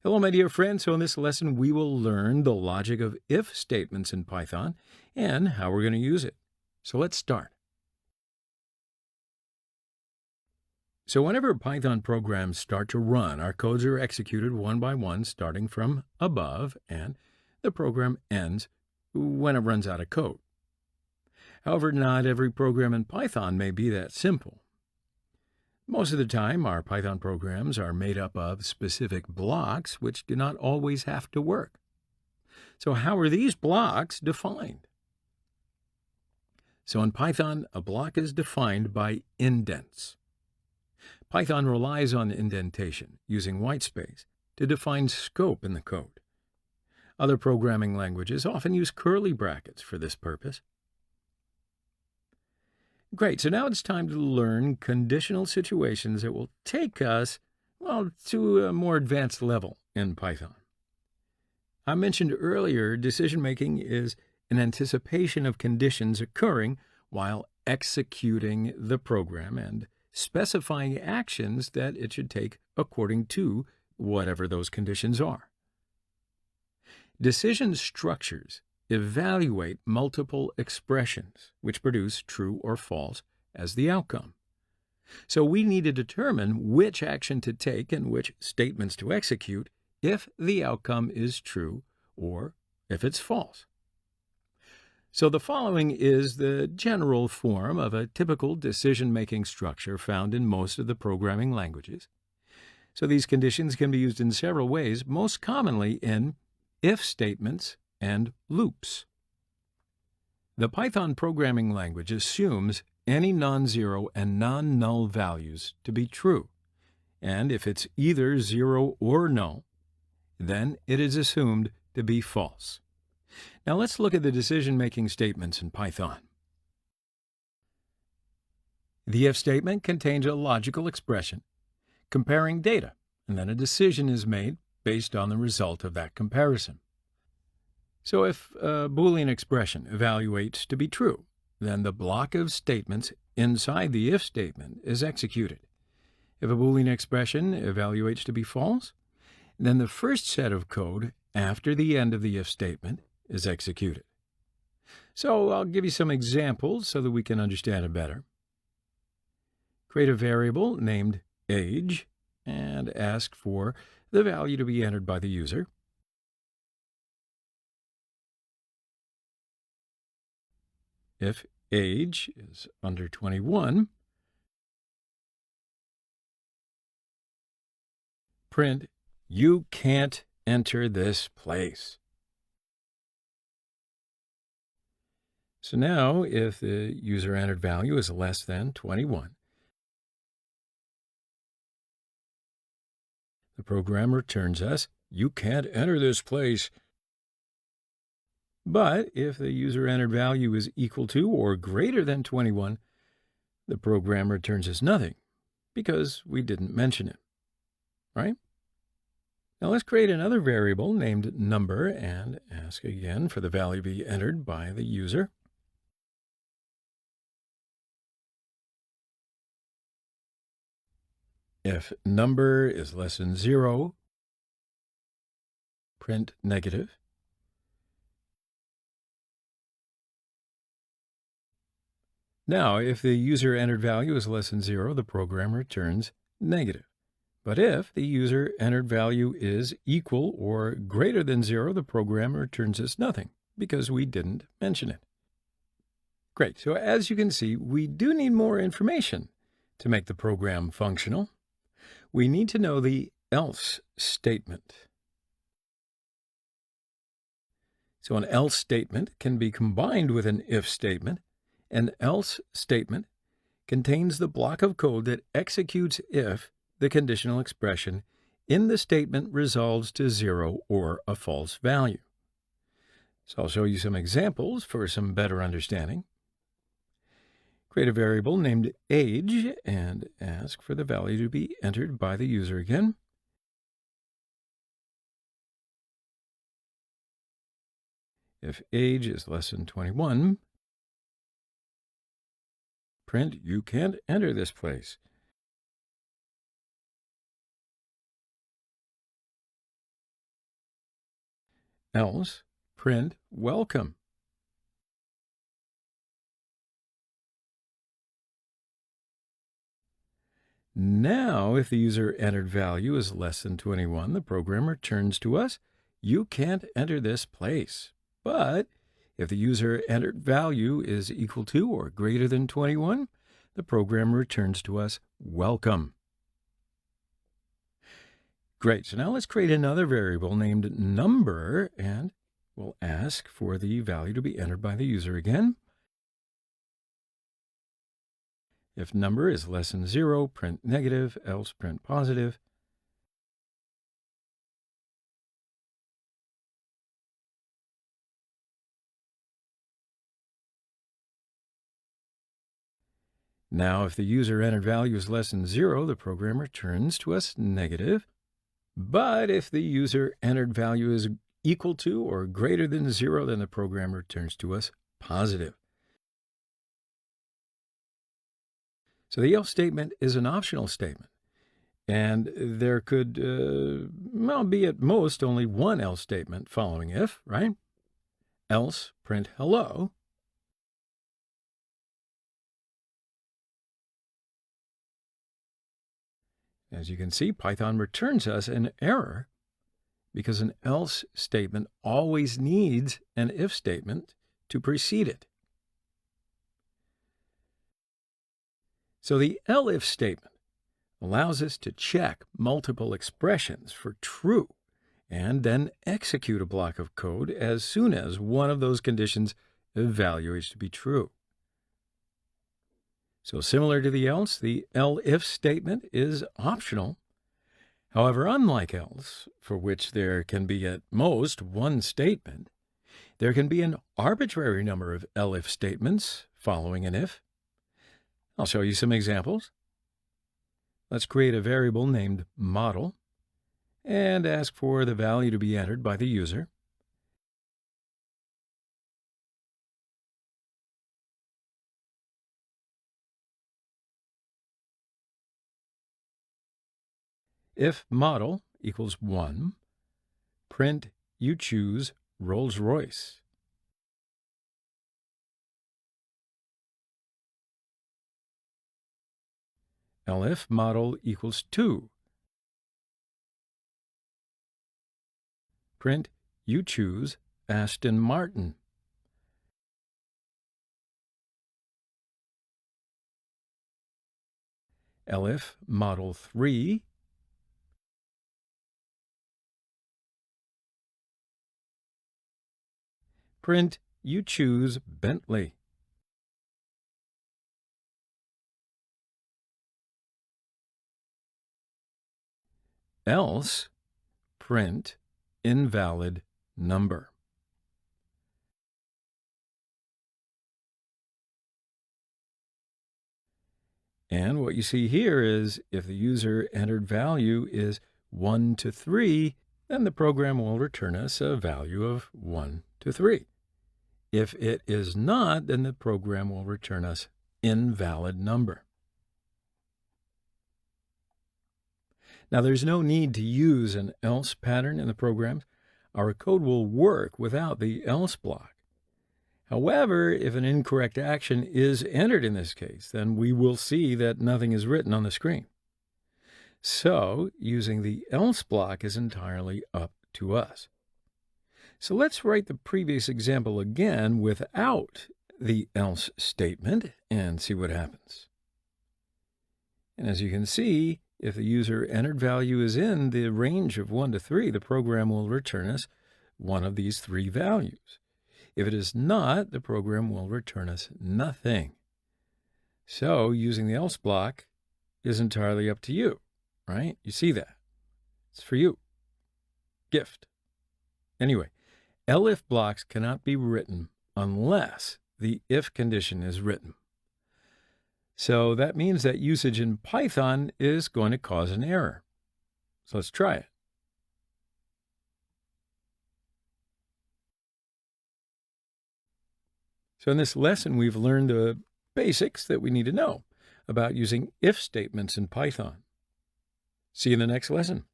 Hello, my dear friends. So in this lesson, we will learn the logic of if statements in Python and how we're going to use it. So let's start. So whenever Python programs start to run, our codes are executed one by one, starting from above, and the program ends when it runs out of code. However, not every program in Python may be that simple. Most of the time, our Python programs are made up of specific blocks, which do not always have to work. So how are these blocks defined? So in Python, a block is defined by indents. Python relies on indentation, using whitespace, to define scope in the code. Other programming languages often use curly brackets for this purpose. Great, so now it's time to learn conditional situations that will take us, to a more advanced level in Python. I mentioned earlier, decision-making is an anticipation of conditions occurring while executing the program and specifying actions that it should take according to whatever those conditions are. Decision structures evaluate multiple expressions, which produce true or false as the outcome. So we need to determine which action to take and which statements to execute if the outcome is true or if it's false. So the following is the general form of a typical decision-making structure found in most of the programming languages. So these conditions can be used in several ways, most commonly in if statements and loops. The Python programming language assumes any non-zero and non-null values to be true, and if it's either zero or null, then it is assumed to be false. Now let's look at the decision-making statements in Python. The if statement contains a logical expression comparing data, and then a decision is made based on the result of that comparison. So if a Boolean expression evaluates to be true, then the block of statements inside the if statement is executed. If a Boolean expression evaluates to be false, then the first set of code after the end of the if statement is executed. So I'll give you some examples so that we can understand it better. Create a variable named age and ask for the value to be entered by the user. If age is under 21, print, "You can't enter this place." So now, if the user entered value is less than 21, the program returns us, "You can't enter this place." But if the user entered value is equal to or greater than 21, the program returns us nothing because we didn't mention it, right? Now let's create another variable named number and ask again for the value to be entered by the user. If number is less than 0, print negative. Now, if the user entered value is less than 0, the program returns negative. But if the user entered value is equal or greater than 0, the program returns us nothing because we didn't mention it. Great. So as you can see, we do need more information to make the program functional. We need to know the else statement. So an else statement can be combined with an if statement. An else statement contains the block of code that executes if the conditional expression in the statement resolves to 0 or a false value. So I'll show you some examples for some better understanding. Create a variable named age and ask for the value to be entered by the user again. If age is less than 21, print, "You can't enter this place." else print welcome. Now, if the user entered value is less than 21, the program returns to us, "You can't enter this place." But if the user entered value is equal to or greater than 21, the program returns to us, "Welcome." Great. So now let's create another variable named number, and we'll ask for the value to be entered by the user again. If number is less than 0, print negative, else print positive. Now, if the user entered value is less than 0, the program returns to us negative. But if the user entered value is equal to or greater than 0, then the program returns to us positive. So the else statement is an optional statement, and there could be at most only one else statement following if, right? Else print hello. As you can see, Python returns us an error because an else statement always needs an if statement to precede it. So the elif statement allows us to check multiple expressions for true and then execute a block of code as soon as one of those conditions evaluates to be true. So similar to the else, the elif statement is optional. However, unlike else, for which there can be at most one statement, there can be an arbitrary number of elif statements following an if. I'll show you some examples. Let's create a variable named model and ask for the value to be entered by the user. If model equals 1, print you choose Rolls-Royce. Elif model equals 2, print you choose Aston Martin. Elif model 3, print you choose Bentley. Else print invalid number. And what you see here is if the user entered value is 1 to 3, then the program will return us a value of 1 to 3. If it is not, then the program will return us invalid number. Now, there's no need to use an else pattern in the programs. Our code will work without the else block. However, if an incorrect action is entered in this case, then we will see that nothing is written on the screen. So, using the else block is entirely up to us. So let's write the previous example again without the else statement and see what happens. And as you can see, if the user entered value is in the range of 1 to 3, the program will return us one of these 3 values. If it is not, the program will return us nothing. So using the else block is entirely up to you, right? You see that. It's for you. Gift. Anyway, elif blocks cannot be written unless the if condition is written. So that means that usage in Python is going to cause an error. So let's try it. So in this lesson, we've learned the basics that we need to know about using if statements in Python. See you in the next lesson.